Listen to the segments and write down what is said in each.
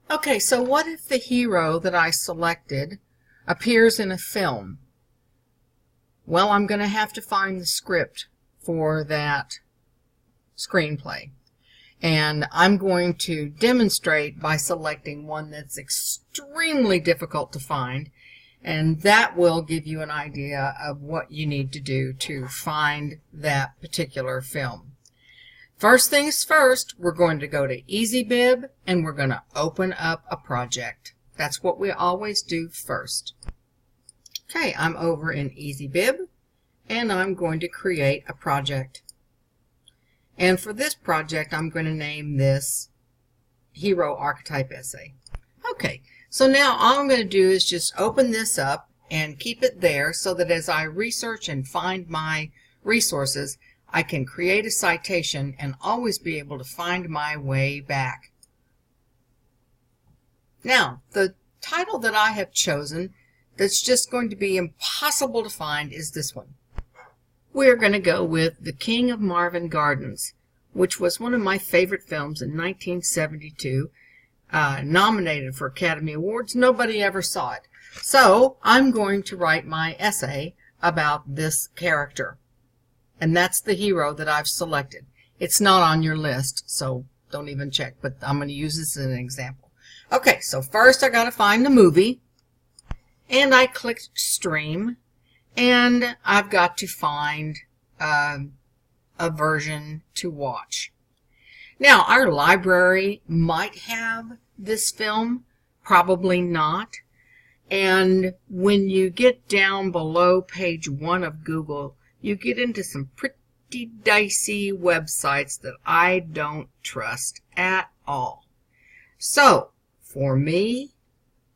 Okay, so what if the hero that I selected appears in a film? Well, I'm going to have to find the script for that screenplay. And I'm going to demonstrate by selecting one that's extremely difficult to find, and that will give you an idea of what you need to do to find that particular film. First things first, we're going to go to EasyBib and we're going to open up a project. That's what we always do first. Okay, I'm over in EasyBib and I'm going to create a project. And for this project, I'm going to name this Hero Archetype Essay. Okay, so now all I'm going to do is just open this up and keep it there so that as I research and find my resources, I can create a citation and always be able to find my way back. Now, the title that I have chosen that's just going to be impossible to find is this one. We're going to go with The King of Marvin Gardens, which was one of my favorite films in 1972, nominated for Academy Awards. Nobody ever saw it. So I'm going to write my essay about this character. And that's the hero that I've selected. It's not on your list, so don't even check, but I'm going to use this as an example. Okay, so first I got to find the movie, and I clicked Stream, and I've got to find a version to watch. Now, our library might have this film, probably not. And when you get down below page 1 of Google, you get into some pretty dicey websites that I don't trust at all. So, for me,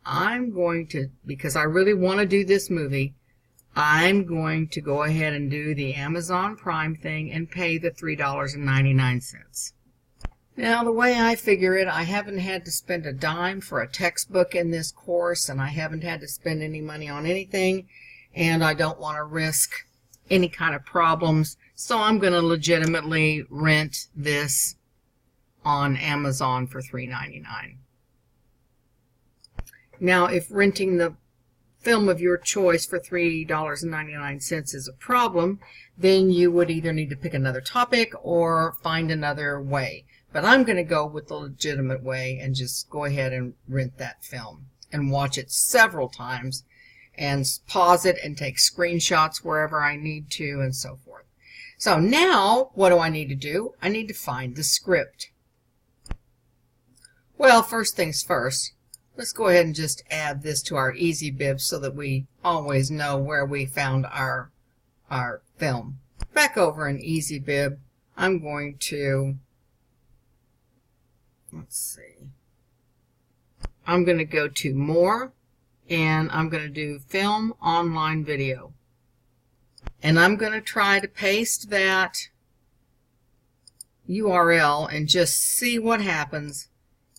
I'm going to, because I really want to do this movie, I'm going to go ahead and do the Amazon Prime thing and pay the $3.99. Now, the way I figure it, I haven't had to spend a dime for a textbook in this course, and I haven't had to spend any money on anything, and I don't want to risk any kind of problems, so I'm going to legitimately rent this on Amazon for $3.99. Now, if renting the film of your choice for $3.99 is a problem, then you would either need to pick another topic or find another way. But I'm going to go with the legitimate way and just go ahead and rent that film and watch it several times and pause it and take screenshots wherever I need to and so forth. So now, what do I need to do? I need to find the script. Well, first things first, let's go ahead and just add this to our EasyBib so that we always know where we found our film. Back over in EasyBib, I'm going to, let's see, I'm going to go to More, and I'm going to do Film Online Video. And I'm going to try to paste that URL and just see what happens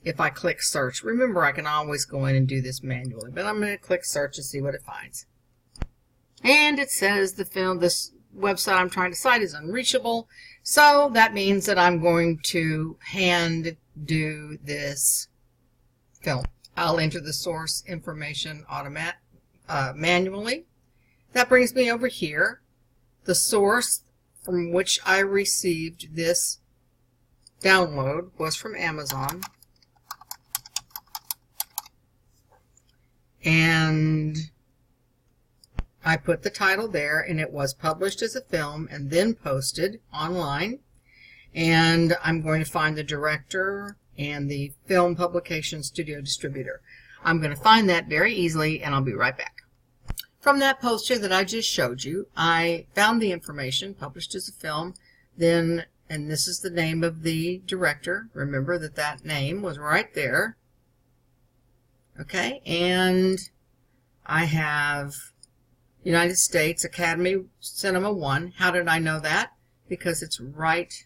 if I click search. Remember, I can always go in and do this manually, but I'm going to click search and see what it finds. And it says the film, this website I'm trying to cite is unreachable. So that means that I'm going to hand do this film. I'll enter the source information manually. That brings me over here. The source from which I received this download was from Amazon. And I put the title there, and it was published as a film and then posted online. And I'm going to find the director and the film publication studio distributor. I'm going to find that very easily, and I'll be right back. From that poster that I just showed you, I found the information, published as a film, then, and this is the name of the director. Remember that that name was right there. Okay, and I have United States Academy Cinema 1. How did I know that? Because it's right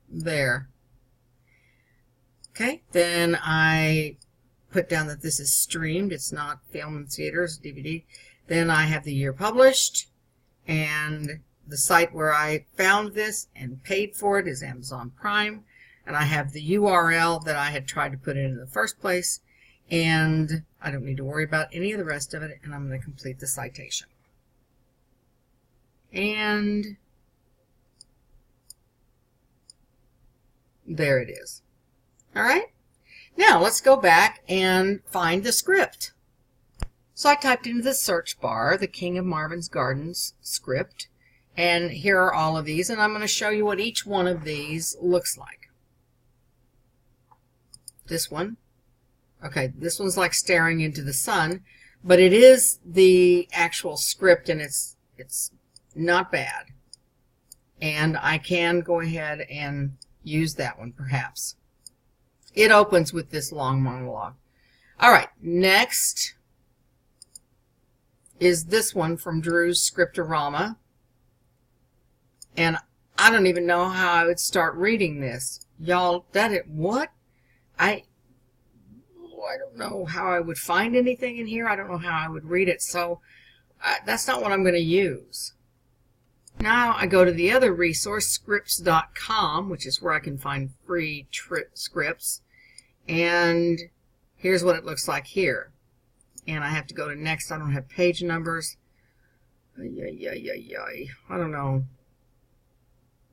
there. Okay, then I put down that this is streamed. It's not film in theaters, DVD. Then I have the year published, and the site where I found this and paid for it is Amazon Prime. and I have the URL that I had tried to put in the first place, and I don't need to worry about any of the rest of it, and I'm going to complete the citation. And there it is. All right. Now let's go back and find the script. So I typed into the search bar the King of Marvin's Gardens script, and here are all of these, and I'm going to show you what each one of these looks like. This one. Okay, this one's like staring into the sun, but it is the actual script, and it's not bad. And I can go ahead and use that one perhaps. It opens with this long monologue. All right, next is this one from Drew's Scriptorama. And I don't even know how I would start reading this. Y'all, what? I don't know how I would find anything in here. I don't know how I would read it. So that's not what I'm going to use. Now I go to the other resource, scripts.com, which is where I can find free scripts. And here's what it looks like here. And I have to go to next. I don't have page numbers. I don't know.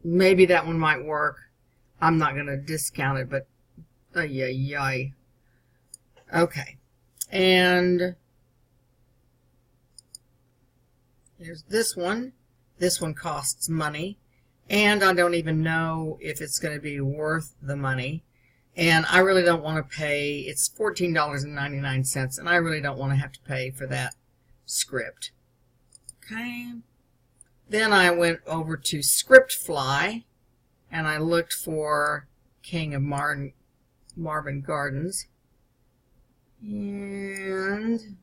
Maybe that one might work. I'm not going to discount it, but okay. And here's this one. This one costs money, and I don't even know if it's going to be worth the money. And I really don't want to pay. It's $14.99, and I really don't want to have to pay for that script. Okay. Then I went over to ScriptFly, and I looked for King of Marvin Gardens. And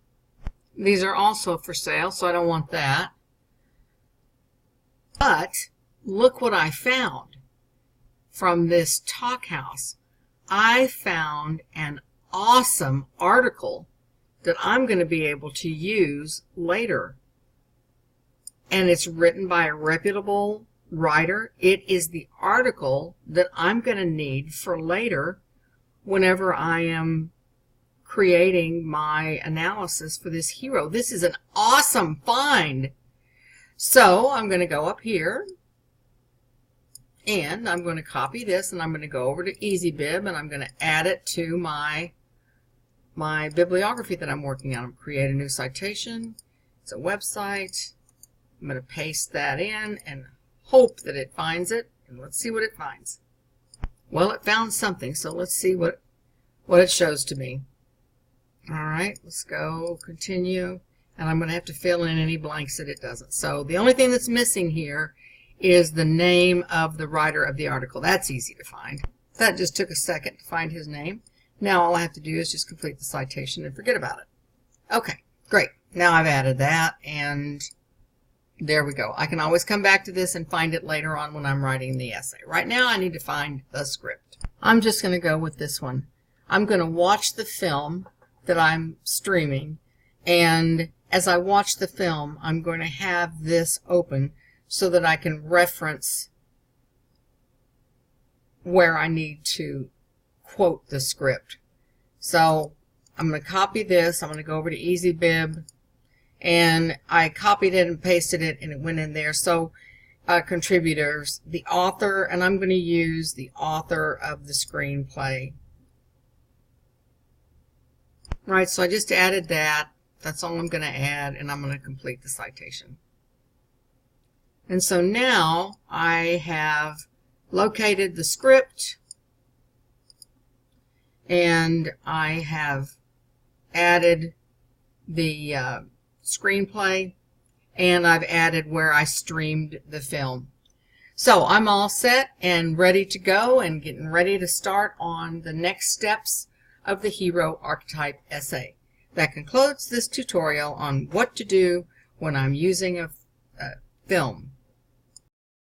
these are also for sale, so I don't want that. But look what I found from this Talkhouse. I found an awesome article that I'm going to be able to use later. And it's written by a reputable writer. It is the article that I'm going to need for later whenever I am creating my analysis for this hero. This is an awesome find. So I'm going to go up here, and I'm going to copy this, and I'm going to go over to EasyBib, and I'm going to add it to my bibliography that I'm working on. Create a new citation. It's a website. I'm going to paste that in and hope that it finds it, and let's see what it finds. Well, it found something, so let's see what it shows to me. All right, let's go continue. And I'm going to have to fill in any blanks that it doesn't. So the only thing that's missing here is the name of the writer of the article. That's easy to find. That just took a second to find his name. Now all I have to do is just complete the citation and forget about it. Okay, great. Now I've added that, and there we go. I can always come back to this and find it later on when I'm writing the essay. Right now I need to find the script. I'm just going to go with this one. I'm going to watch the film that I'm streaming, and as I watch the film, I'm going to have this open so that I can reference where I need to quote the script. So I'm going to copy this. I'm going to go over to EasyBib, and I copied it and pasted it, and it went in there. So contributors, the author, and I'm going to use the author of the screenplay. Right, so I just added that. That's all I'm going to add, and I'm going to complete the citation. And so now I have located the script, and I have added the screenplay, and I've added where I streamed the film. So I'm all set and ready to go, and getting ready to start on the next steps of the hero archetype essay. That concludes this tutorial on what to do when I'm using a film.